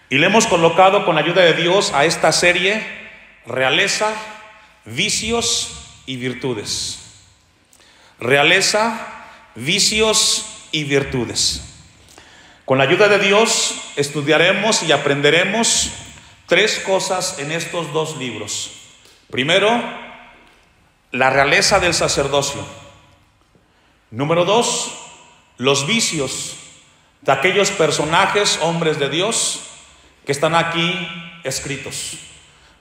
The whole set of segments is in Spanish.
Y le hemos colocado con la ayuda de Dios a esta serie realeza, vicios y virtudes. Realeza, vicios y virtudes. Con la ayuda de Dios estudiaremos y aprenderemos tres cosas en estos dos libros. Primero, la realeza del sacerdocio. Número dos, los vicios de aquellos personajes, hombres de Dios, que están aquí escritos.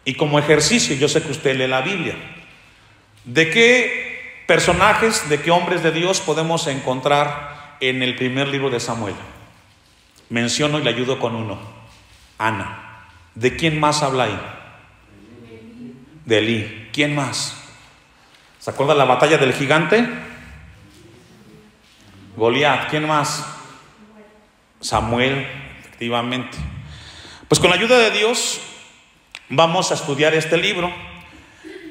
Y como ejercicio, yo sé que usted lee la Biblia, ¿de qué personajes, de qué hombres de Dios podemos encontrar en el primer libro de Samuel? Menciono y le ayudo con uno: Ana. ¿De quién más habla ahí? De Elí. ¿Quién más? ¿Se acuerda la batalla del gigante? Goliat. ¿Quién más? Samuel, efectivamente. Pues con la ayuda de Dios vamos a estudiar este libro,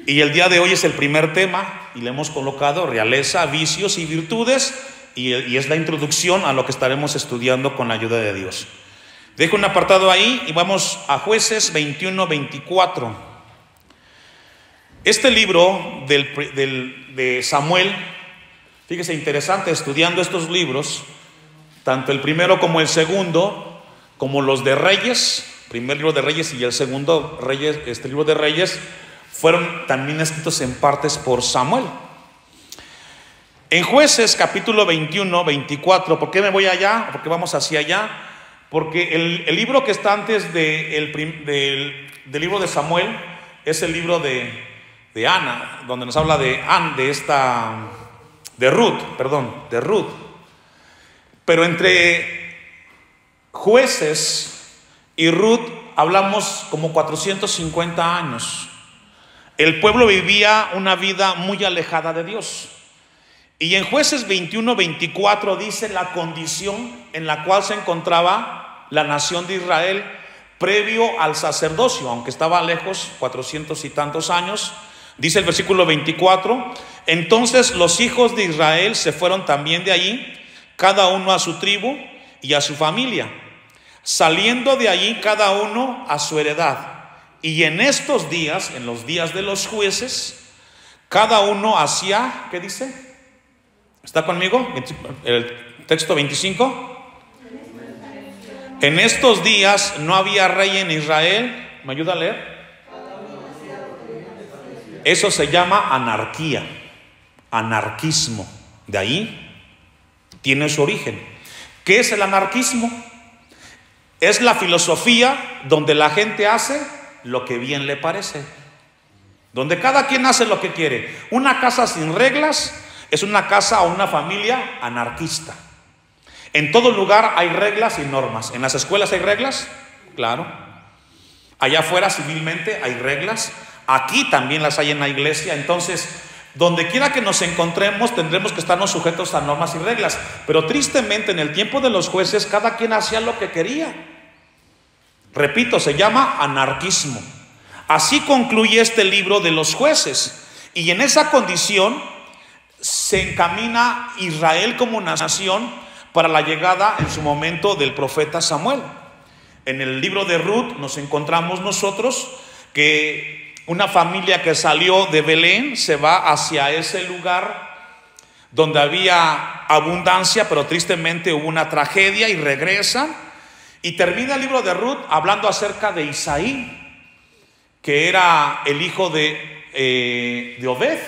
y el día de hoy es el primer tema y le hemos colocado realeza, vicios y virtudes, y es la introducción a lo que estaremos estudiando con la ayuda de Dios. Dejo un apartado ahí y vamos a Jueces 21-24. Este libro de Samuel, fíjese, interesante, estudiando estos libros, tanto el primero como el segundo, como los de Reyes, primer libro de Reyes y el segundo Reyes, este libro de Reyes, fueron también escritos en partes por Samuel. En Jueces capítulo 21-24, ¿por qué me voy allá? ¿Por qué vamos hacia allá? Porque el libro que está antes del libro de Samuel es el libro de Ana, donde nos habla de Ruth. Pero entre Jueces y Ruth hablamos como 450 años. El pueblo vivía una vida muy alejada de Dios. Y en Jueces 21-24 dice la condición en la cual se encontraba la nación de Israel previo al sacerdocio, aunque estaba lejos, 400 y tantos años. Dice el versículo 24: entonces los hijos de Israel se fueron también de allí, cada uno a su tribu y a su familia, saliendo de allí cada uno a su heredad. Y en estos días, en los días de los jueces, cada uno hacía, ¿qué dice? ¿Está conmigo? El texto 25. En estos días no había rey en Israel. ¿Me ayuda a leer? Eso se llama anarquía, anarquismo. De ahí tiene su origen. ¿Qué es el anarquismo? Es la filosofía donde la gente hace lo que bien le parece, donde cada quien hace lo que quiere. Una casa sin reglas es una casa o una familia anarquista. En todo lugar hay reglas y normas. ¿En las escuelas hay reglas? Claro. Allá afuera civilmente hay reglas. Aquí también las hay en la iglesia. Entonces, donde quiera que nos encontremos, tendremos que estarnos sujetos a normas y reglas. Pero tristemente, en el tiempo de los jueces, cada quien hacía lo que quería. Repito, se llama anarquismo. Así concluye este libro de los jueces. Y en esa condición se encamina Israel como nación para la llegada en su momento del profeta Samuel. En el libro de Ruth nos encontramos nosotros que una familia que salió de Belén se va hacia ese lugar donde había abundancia, pero tristemente hubo una tragedia, y regresan. Y termina el libro de Ruth hablando acerca de Isaí, que era el hijo de Obed.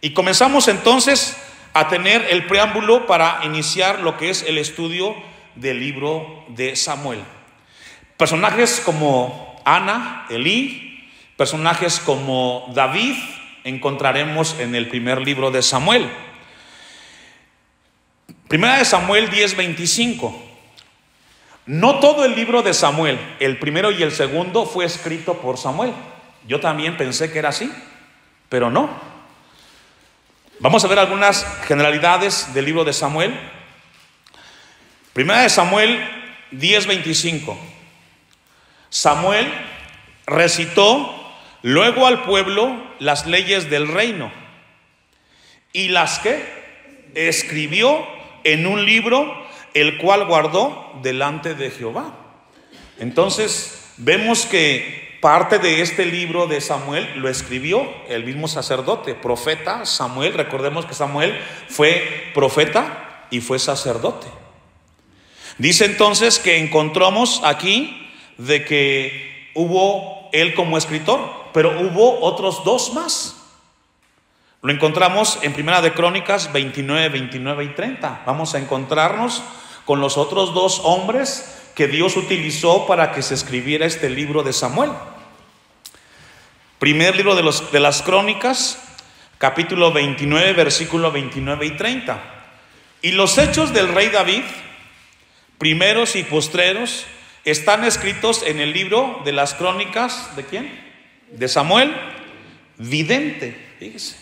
Y comenzamos entonces a tener el preámbulo para iniciar lo que es el estudio del libro de Samuel. Personajes como Ana, Elí, personajes como David encontraremos en el primer libro de Samuel. Primera de Samuel 10:25. No todo el libro de Samuel, el primero y el segundo, fue escrito por Samuel. Yo también pensé que era así, pero no. Vamos a ver algunas generalidades del libro de Samuel. Primera de Samuel 10:25. Samuel recitó luego al pueblo las leyes del reino, y las que escribió en un libro, el cual guardó delante de Jehová. Entonces, vemos que parte de este libro de Samuel lo escribió el mismo sacerdote, profeta Samuel. Recordemos que Samuel fue profeta y fue sacerdote. Dice entonces que encontramos aquí de que hubo él como escritor, pero hubo otros dos más. Lo encontramos en Primera de Crónicas 29, 29 y 30. Vamos a encontrarnos con los otros dos hombres que Dios utilizó para que se escribiera este libro de Samuel. Primer libro de las Crónicas, capítulo 29, versículo 29 y 30. Y los hechos del rey David, primeros y postreros, están escritos en el libro de las Crónicas, ¿de quién? De Samuel, vidente, fíjese.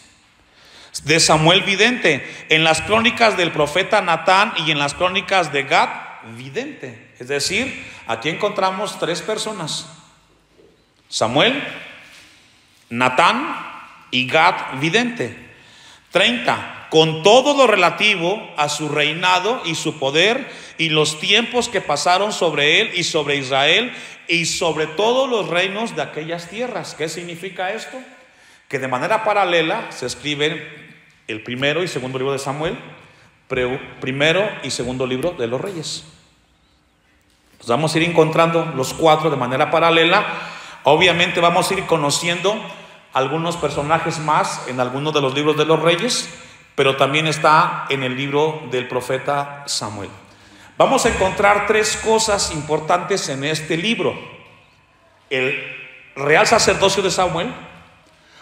De Samuel vidente, en las crónicas del profeta Natán y en las crónicas de Gad, vidente. Es decir, aquí encontramos tres personas: Samuel, Natán y Gad, vidente. 30. Con todo lo relativo a su reinado y su poder y los tiempos que pasaron sobre él y sobre Israel y sobre todos los reinos de aquellas tierras. ¿Qué significa esto? Que de manera paralela se escriben el primero y segundo libro de Samuel, primero y segundo libro de los reyes. Pues vamos a ir encontrando los cuatro de manera paralela. Obviamente vamos a ir conociendo algunos personajes más en algunos de los libros de los reyes, pero también está en el libro del profeta Samuel. Vamos a encontrar tres cosas importantes en este libro: el real sacerdocio de Samuel,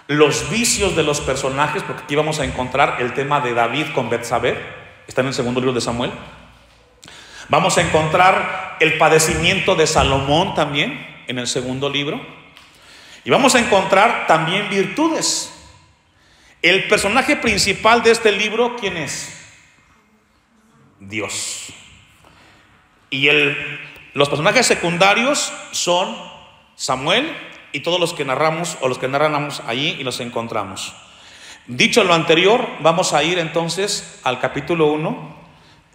los vicios de los personajes, porque aquí vamos a encontrar el tema de David con Betsabé, está en el segundo libro de Samuel. Vamos a encontrar el padecimiento de Salomón también en el segundo libro. Y vamos a encontrar también virtudes. El personaje principal de este libro, ¿quién es? Dios. Y los personajes secundarios son Samuel y todos los que narramos o los que narramos allí y los encontramos. Dicho lo anterior, vamos a ir entonces al capítulo 1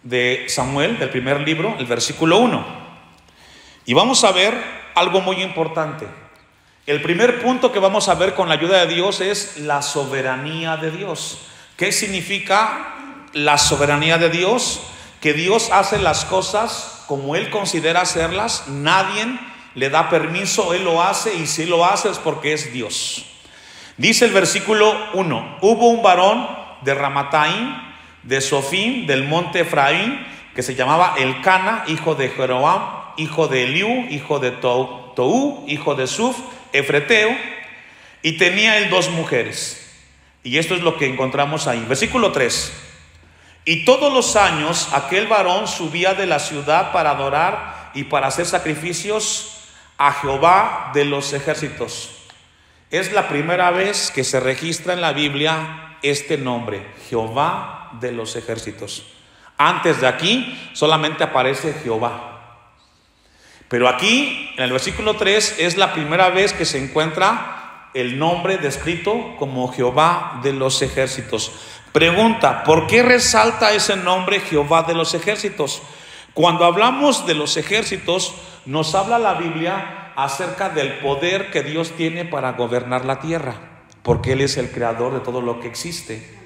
de Samuel, del primer libro, el versículo 1. Y vamos a ver algo muy importante. El primer punto que vamos a ver con la ayuda de Dios es la soberanía de Dios. ¿Qué significa la soberanía de Dios? Que Dios hace las cosas como Él considera hacerlas. Nadie le da permiso, Él lo hace, y si lo hace es porque es Dios. Dice el versículo 1: hubo un varón de Ramataim, de Sofim, del monte Efraín, que se llamaba Elcana, hijo de Jeroam, hijo de Eliú, hijo de Toú, hijo de Suf, efreteo, y tenía él dos mujeres. Y esto es lo que encontramos ahí. Versículo 3: y todos los años aquel varón subía de la ciudad para adorar y para hacer sacrificios a Jehová de los ejércitos. Es la primera vez que se registra en la Biblia este nombre, Jehová de los ejércitos. Antes de aquí solamente aparece Jehová. Pero aquí, en el versículo 3, es la primera vez que se encuentra el nombre descrito como Jehová de los ejércitos. Pregunta: ¿por qué resalta ese nombre Jehová de los ejércitos? Cuando hablamos de los ejércitos, nos habla la Biblia acerca del poder que Dios tiene para gobernar la tierra, porque Él es el creador de todo lo que existe.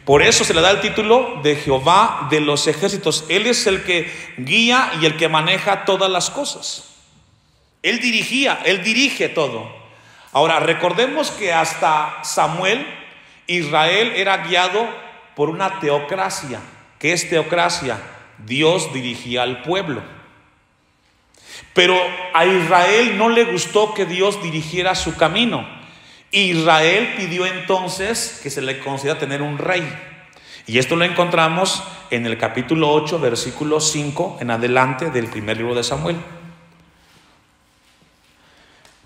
Por eso se le da el título de Jehová de los ejércitos. Él es el que guía y el que maneja todas las cosas. Él dirige todo. Ahora, recordemos que hasta Samuel, Israel era guiado por una teocracia. ¿Qué es teocracia? Dios dirigía al pueblo. Pero a Israel no le gustó que Dios dirigiera su camino. Israel pidió entonces que se le conceda tener un rey. Y esto lo encontramos en el capítulo 8, versículo 5 en adelante del primer libro de Samuel.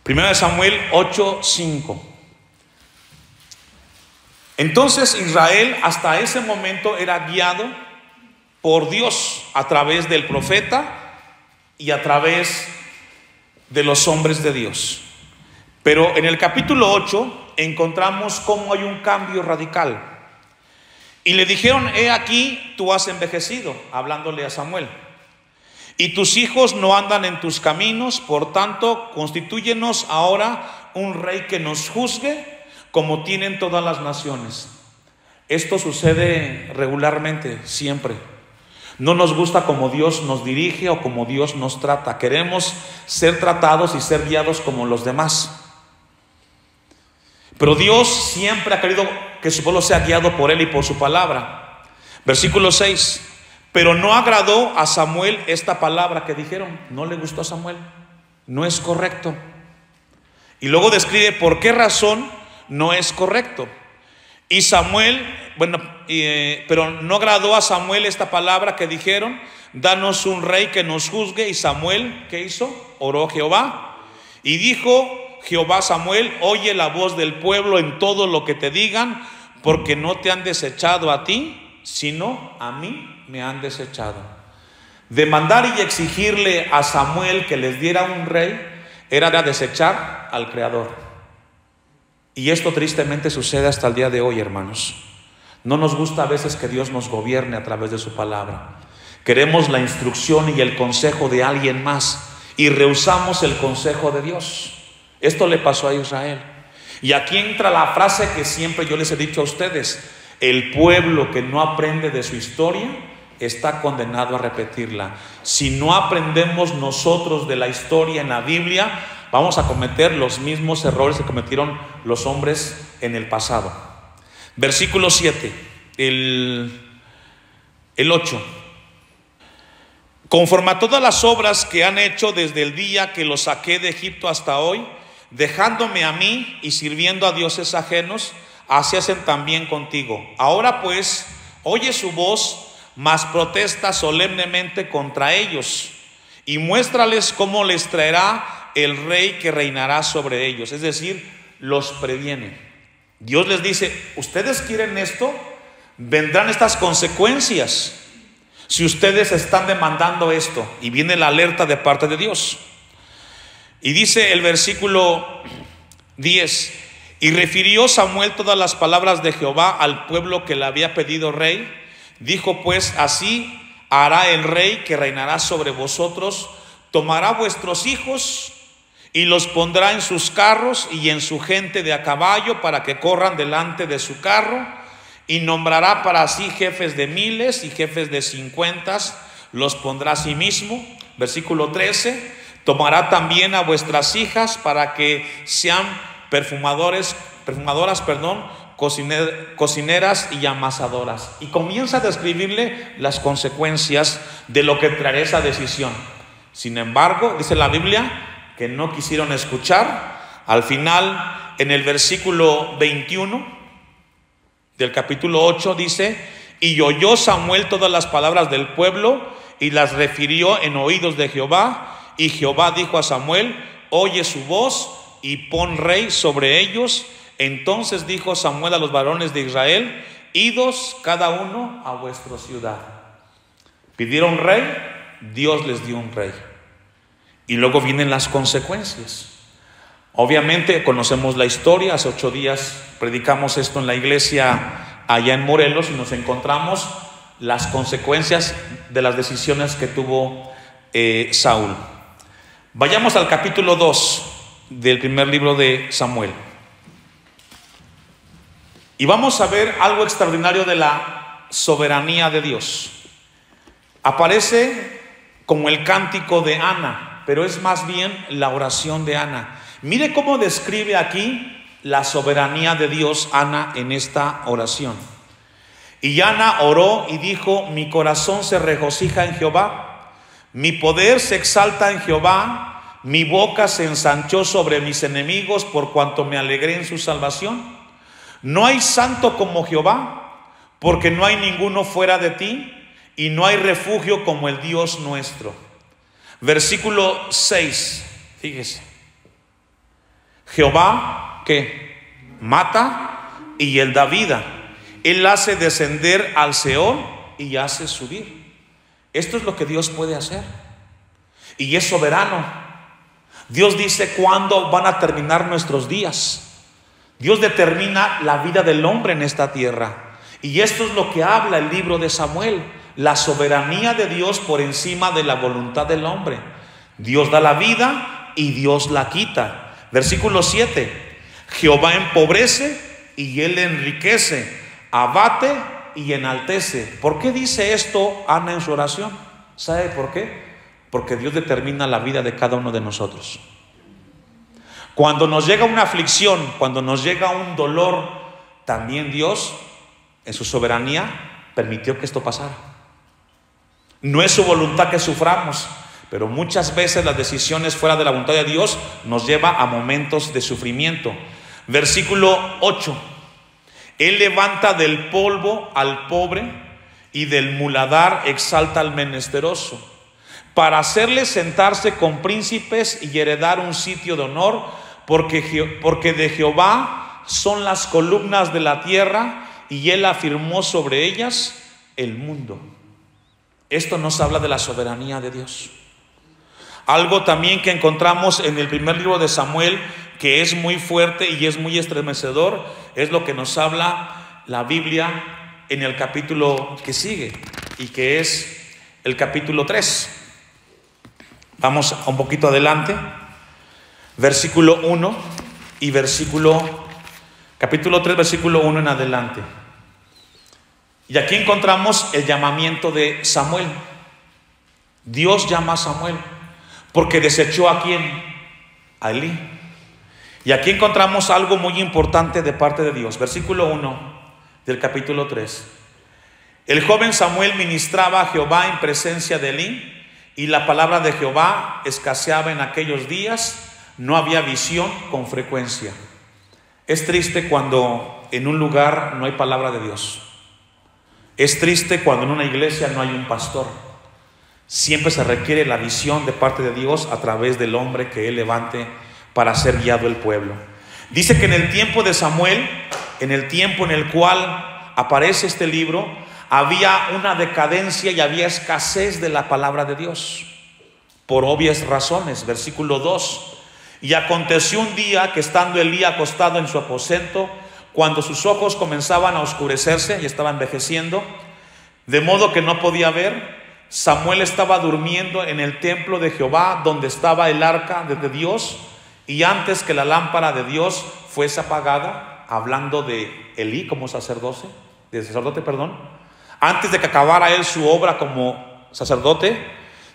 Primero de Samuel 8, 5. Entonces Israel hasta ese momento era guiado por Dios a través del profeta y a través de los hombres de Dios. Pero en el capítulo 8 encontramos cómo hay un cambio radical. Y le dijeron: he aquí, tú has envejecido, hablándole a Samuel, y tus hijos no andan en tus caminos. Por tanto, constitúyenos ahora un rey que nos juzgue, como tienen todas las naciones. Esto sucede regularmente, siempre. No nos gusta cómo Dios nos dirige o cómo Dios nos trata. Queremos ser tratados y ser guiados como los demás. Pero Dios siempre ha querido que su pueblo sea guiado por Él y por su palabra. Versículo 6. Pero no agradó a Samuel esta palabra que dijeron. No le gustó a Samuel. No es correcto. Y luego describe por qué razón no es correcto. Y Samuel, pero no agradó a Samuel esta palabra que dijeron: danos un rey que nos juzgue. Y Samuel, ¿qué hizo? Oró a Jehová. Y dijo Jehová a Samuel: oye la voz del pueblo en todo lo que te digan, porque no te han desechado a ti, sino a mí me han desechado. Demandar y exigirle a Samuel que les diera un rey era desechar al Creador. Y esto tristemente sucede hasta el día de hoy, hermanos. No nos gusta a veces que Dios nos gobierne a través de su palabra. Queremos la instrucción y el consejo de alguien más y rehusamos el consejo de Dios. Esto le pasó a Israel. Y aquí entra la frase que siempre yo les he dicho a ustedes: el pueblo que no aprende de su historia está condenado a repetirla. Si no aprendemos nosotros de la historia en la Biblia, vamos a cometer los mismos errores que cometieron los hombres en el pasado. Versículo 7, el 8. Conforme a todas las obras que han hecho desde el día que los saqué de Egipto hasta hoy, dejándome a mí y sirviendo a dioses ajenos, así hacen también contigo. Ahora pues, oye su voz, mas protesta solemnemente contra ellos, y muéstrales cómo les traerá el rey que reinará sobre ellos. Es decir, los previene. Dios les dice: ustedes quieren esto, vendrán estas consecuencias si ustedes están demandando esto. Y viene la alerta de parte de Dios. Y dice el versículo 10: y refirió Samuel todas las palabras de Jehová al pueblo que le había pedido rey. Dijo pues: así hará el rey que reinará sobre vosotros, tomará vuestros hijos y los pondrá en sus carros y en su gente de a caballo, para que corran delante de su carro, y nombrará para sí jefes de miles y jefes de 50, los pondrá a sí mismo. Versículo 13: tomará también a vuestras hijas para que sean perfumadoras, cocineras y amasadoras. Y comienza a describirle las consecuencias de lo que traerá esa decisión. Sin embargo, dice la Biblia que no quisieron escuchar. Al final, en el versículo 21 del capítulo 8 dice: y oyó Samuel todas las palabras del pueblo y las refirió en oídos de Jehová. Y Jehová dijo a Samuel: oye su voz y pon rey sobre ellos. Entonces dijo Samuel a los varones de Israel: idos cada uno a vuestra ciudad. Pidieron rey, Dios les dio un rey. Y luego vienen las consecuencias. Obviamente conocemos la historia. Hace 8 días predicamos esto en la iglesia allá en Morelos y nos encontramos las consecuencias de las decisiones que tuvo Saúl. Vayamos al capítulo 2 del primer libro de Samuel. Y vamos a ver algo extraordinario de la soberanía de Dios. Aparece como el cántico de Ana, pero es más bien la oración de Ana. Mire cómo describe aquí la soberanía de Dios Ana en esta oración. Y Ana oró y dijo: mi corazón se regocija en Jehová, mi poder se exalta en Jehová, mi boca se ensanchó sobre mis enemigos, por cuanto me alegré en su salvación. No hay santo como Jehová, porque no hay ninguno fuera de ti, y no hay refugio como el Dios nuestro. Versículo 6, fíjese. Jehová, ¿qué? Mata y él da vida. Él hace descender al Seol y hace subir. Esto es lo que Dios puede hacer. Y es soberano. Dios dice cuándo van a terminar nuestros días. Dios determina la vida del hombre en esta tierra. Y esto es lo que habla el libro de Samuel. la soberanía de Dios por encima de la voluntad del hombre. Dios da la vida y Dios la quita. Versículo 7. Jehová empobrece y Él enriquece, abate y enaltece. ¿Por qué dice esto Ana en su oración? ¿Sabe por qué? Porque Dios determina la vida de cada uno de nosotros. Cuando nos llega una aflicción, cuando nos llega un dolor, también Dios, en su soberanía, permitió que esto pasara. No es su voluntad que suframos, pero muchas veces las decisiones fuera de la voluntad de Dios nos lleva a momentos de sufrimiento. Versículo 8. Él levanta del polvo al pobre y del muladar exalta al menesteroso, para hacerle sentarse con príncipes y heredar un sitio de honor, porque de Jehová son las columnas de la tierra y Él afirmó sobre ellas el mundo. Esto nos habla de la soberanía de Dios. Algo también que encontramos en el primer libro de Samuel, que es muy fuerte y es muy estremecedor, es lo que nos habla la Biblia en el capítulo que sigue, y que es el capítulo 3. Vamos un poquito adelante, versículo 1 y capítulo 3, versículo 1 en adelante. Y aquí encontramos el llamamiento de Samuel. Dios llama a Samuel porque desechó ¿a quién? A Elí. Y aquí encontramos algo muy importante de parte de Dios. Versículo 1 del capítulo 3. El joven Samuel ministraba a Jehová en presencia de Elí, y la palabra de Jehová escaseaba en aquellos días. No había visión con frecuencia. Es triste cuando en un lugar no hay palabra de Dios. Es triste cuando en una iglesia no hay un pastor. Siempre se requiere la visión de parte de Dios a través del hombre que Él levante para ser guiado el pueblo. Dice que en el tiempo de Samuel, en el tiempo en el cual aparece este libro, había una decadencia y había escasez de la palabra de Dios, por obvias razones. Versículo 2. Y aconteció un día que estando Elí acostado en su aposento, cuando sus ojos comenzaban a oscurecerse y estaba envejeciendo, de modo que no podía ver, Samuel estaba durmiendo en el templo de Jehová, donde estaba el arca de Dios, y antes que la lámpara de Dios fuese apagada, hablando de Elí como sacerdote, antes de que acabara él su obra como sacerdote,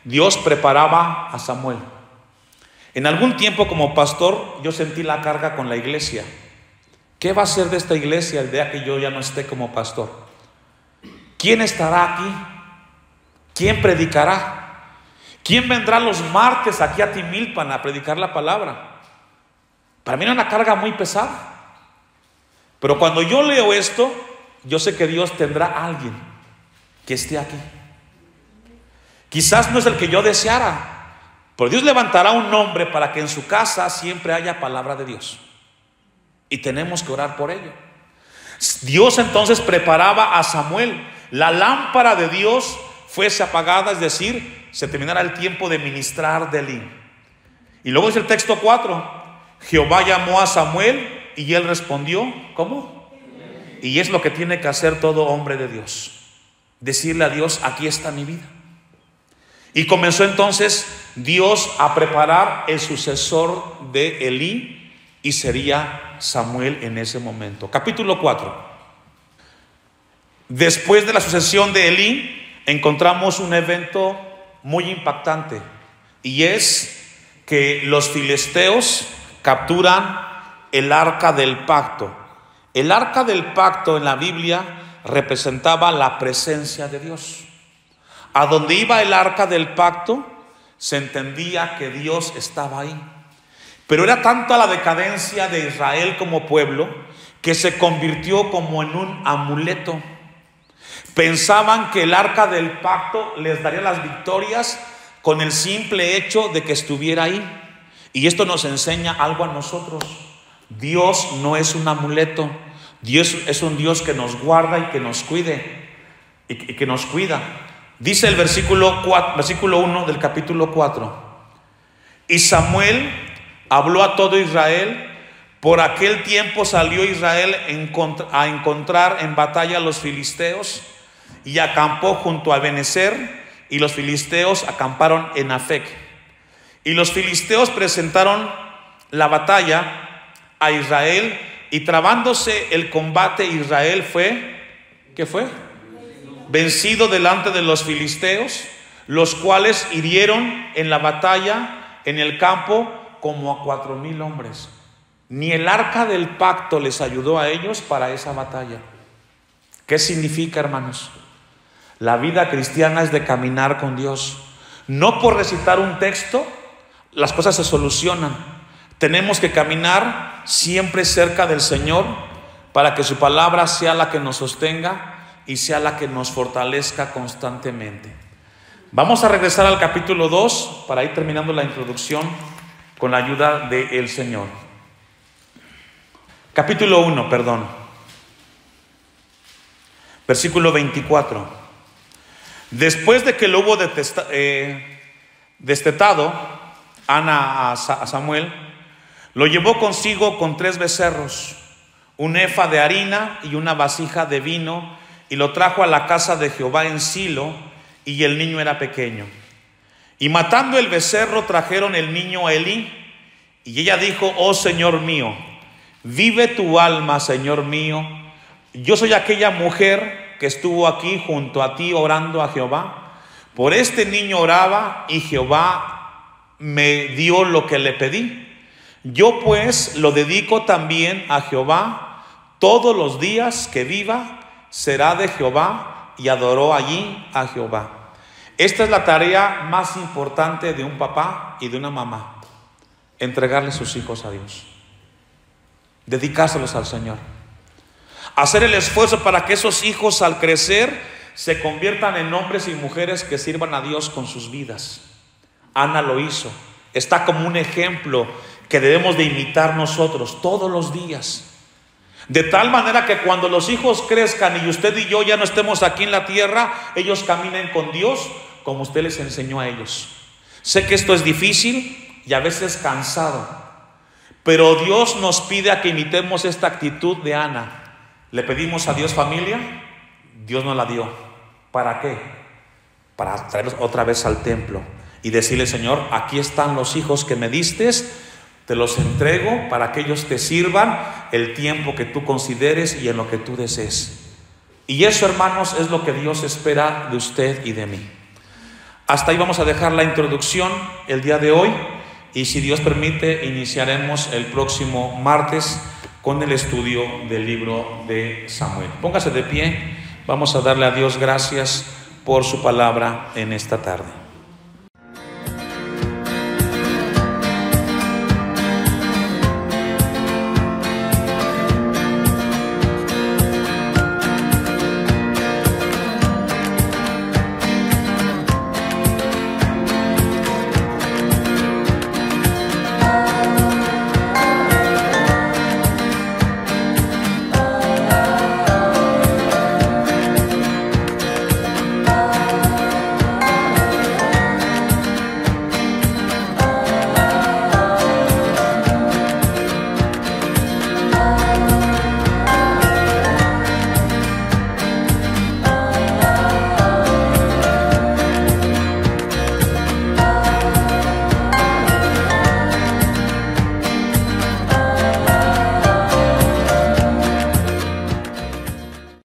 Dios preparaba a Samuel. En algún tiempo como pastor yo sentí la carga con la iglesia. ¿Qué va a ser de esta iglesia el día que yo ya no esté como pastor? ¿Quién estará aquí? ¿Quién predicará? ¿Quién vendrá los martes aquí a Timilpan a predicar la palabra? Para mí era una carga muy pesada. Pero cuando yo leo esto, yo sé que Dios tendrá a alguien que esté aquí. Quizás no es el que yo deseara, pero Dios levantará un hombre para que en su casa siempre haya palabra de Dios. Y tenemos que orar por ello. Dios entonces preparaba a Samuel. La lámpara de Dios fuese apagada, es decir, se terminara el tiempo de ministrar de Elí. Y luego dice el texto 4, Jehová llamó a Samuel y él respondió, ¿cómo? Y es lo que tiene que hacer todo hombre de Dios, decirle a Dios, aquí está mi vida. Y comenzó entonces Dios a preparar el sucesor de Elí, y sería Samuel en ese momento. Capítulo 4. Después de la sucesión de Elí, encontramos un evento muy impactante, y es que los filisteos capturan el arca del pacto. El arca del pacto en la Biblia representaba la presencia de Dios. A donde iba el arca del pacto, se entendía que Dios estaba ahí. Pero era tanta la decadencia de Israel como pueblo que se convirtió como en un amuleto. Pensaban que el arca del pacto les daría las victorias con el simple hecho de que estuviera ahí. Y esto nos enseña algo a nosotros. Dios no es un amuleto. Dios es un Dios que nos guarda y que nos cuide y que nos cuida. Dice el versículo 1 del capítulo 4. Y Samuel habló a todo Israel. Por aquel tiempo salió Israel a encontrar en batalla a los filisteos. y acampó junto a Ebenezer, y los filisteos acamparon en Afec. Y los filisteos presentaron la batalla a Israel, y trabándose el combate, Israel fue, ¿qué fue? Vencido delante de los filisteos, los cuales hirieron en la batalla en el campo como a 4,000 hombres. Ni el arca del pacto les ayudó a ellos para esa batalla. ¿Qué significa, hermanos? La vida cristiana es de caminar con Dios. No por recitar un texto las cosas se solucionan. Tenemos que caminar siempre cerca del Señor para que su palabra sea la que nos sostenga y sea la que nos fortalezca constantemente. Vamos a regresar al capítulo 2 para ir terminando la introducción con la ayuda del Señor. Capítulo 1, versículo 24. Después de que lo hubo destetado Ana a Samuel, lo llevó consigo con 3 becerros, un efa de harina y una vasija de vino, y lo trajo a la casa de Jehová en Silo, y el niño era pequeño. Y matando el becerro, trajeron el niño a Elí, y ella dijo: oh Señor mío, vive tu alma, Señor mío, yo soy aquella mujer que estuvo aquí junto a ti orando a Jehová. Por este niño oraba, y Jehová me dio lo que le pedí. Yo pues lo dedico también a Jehová. Todos los días que viva será de Jehová. Y adoró allí a Jehová. Esta es la tarea más importante de un papá y de una mamá: entregarle sus hijos a Dios, dedicárselos al Señor, hacer el esfuerzo para que esos hijos al crecer se conviertan en hombres y mujeres que sirvan a Dios con sus vidas. Ana lo hizo. Está como un ejemplo que debemos de imitar nosotros todos los días, de tal manera que cuando los hijos crezcan y usted y yo ya no estemos aquí en la tierra, ellos caminen con Dios como usted les enseñó a ellos. Sé que esto es difícil y a veces cansado, pero Dios nos pide a que imitemos esta actitud de Ana. Le pedimos a Dios familia, Dios nos la dio. ¿Para qué? Para traerlos otra vez al templo y decirle: Señor, aquí están los hijos que me diste, te los entrego para que ellos te sirvan el tiempo que tú consideres y en lo que tú desees. Y eso, hermanos, es lo que Dios espera de usted y de mí. Hasta ahí vamos a dejar la introducción el día de hoy, y si Dios permite iniciaremos el próximo martes con el estudio del libro de Samuel. Póngase de pie, vamos a darle a Dios gracias por su palabra en esta tarde.